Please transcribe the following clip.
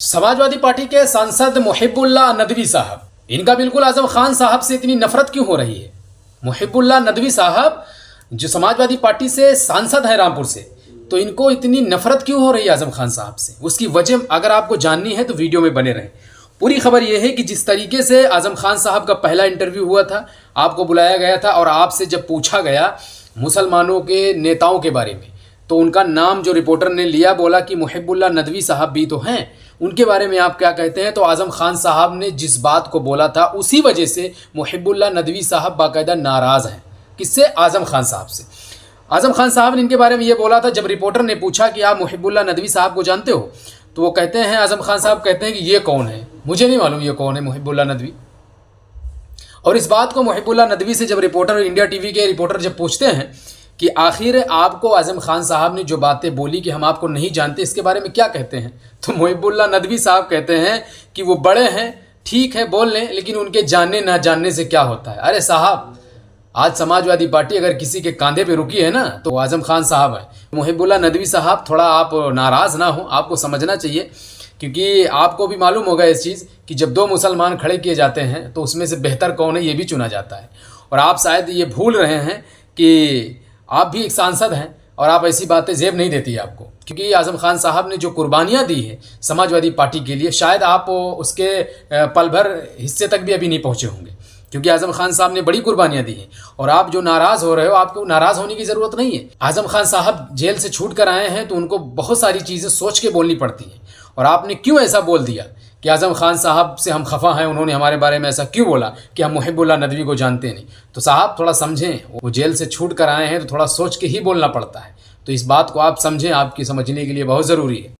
Samajwadi party के सांसद मुहिबुल्लाह नदवी साहब, इनका बिल्कुल आजम खान साहब से इतनी नफरत क्यों हो रही है? मुहिबुल्लाह नदवी साहब जो समाजवादी पार्टी से सांसद हैं रामपुर से, तो इनको इतनी नफरत क्यों हो रही है आजम खान साहब से? उसकी वजह अगर आपको जाननी है तो वीडियो में बने रहें। पूरी खबर यह है कि जिस तरीके से आजम खान साहब का पहला इंटरव्यू हुआ था, आपको बुलाया गया था और आपसे जब पूछा गया मुसलमानों के नेताओं के बारे में, तो उनका नाम जो रिपोर्टर ने लिया, बोला कि मुहिबुल्लाह नदवी साहब भी तो हैं, उनके बारे में आप क्या कहते हैं? तो आजम खान साहब ने जिस बात को बोला था उसी वजह से मुहिबुल्लाह नदवी साहब बाकायदा नाराज़ हैं। किससे? आजम खान साहब से। आजम खान साहब ने इनके बारे में ये बोला था, जब रिपोर्टर ने पूछा कि आप मुहिबुल्लाह नदवी साहब को जानते हो, तो वो कहते हैं, आजम खान साहब कहते हैं कि ये कौन है, मुझे नहीं मालूम ये कौन है मुहिबुल्लाह नदवी। और इस बात को मुहिबुल्लाह नदवी से जब रिपोर्टर, इंडिया टीवी के रिपोर्टर जब पूछते हैं कि आखिर आपको आजम खान साहब ने जो बातें बोली कि हम आपको नहीं जानते, इसके बारे में क्या कहते हैं, तो मुहिबुल्लाह नदवी साहब कहते हैं कि वो बड़े हैं, ठीक है बोल लें, लेकिन उनके जानने ना जानने से क्या होता है। अरे साहब, आज समाजवादी पार्टी अगर किसी के कांधे पे रुकी है ना, तो आजम खान साहब है। मुहिबुल्लाह नदवी साहब, थोड़ा आप नाराज़ ना हो, आपको समझना चाहिए, क्योंकि आपको भी मालूम होगा इस चीज़ कि जब दो मुसलमान खड़े किए जाते हैं तो उसमें से बेहतर कौन है ये भी चुना जाता है। और आप शायद ये भूल रहे हैं कि आप भी एक सांसद हैं और आप ऐसी बातें जेब नहीं देती है आपको, क्योंकि आजम खान साहब ने जो कुर्बानियाँ दी है समाजवादी पार्टी के लिए, शायद आप उसके पल भर हिस्से तक भी अभी नहीं पहुँचे होंगे, क्योंकि आजम खान साहब ने बड़ी कुर्बानियां दी हैं। और आप जो नाराज़ हो रहे हो, आपको नाराज़ होने की ज़रूरत नहीं है। आजम खान साहब जेल से छूट कर आए हैं तो उनको बहुत सारी चीज़ें सोच के बोलनी पड़ती हैं। और आपने क्यों ऐसा बोल दिया कि आजम खान साहब से हम खफा हैं, उन्होंने हमारे बारे में ऐसा क्यों बोला कि हम मुहिबुल्लाह नदवी को जानते नहीं? तो साहब थोड़ा समझें, वो जेल से छूट कर आए हैं तो थोड़ा सोच के ही बोलना पड़ता है। तो इस बात को आप समझें, आपकी समझने के लिए बहुत ज़रूरी है।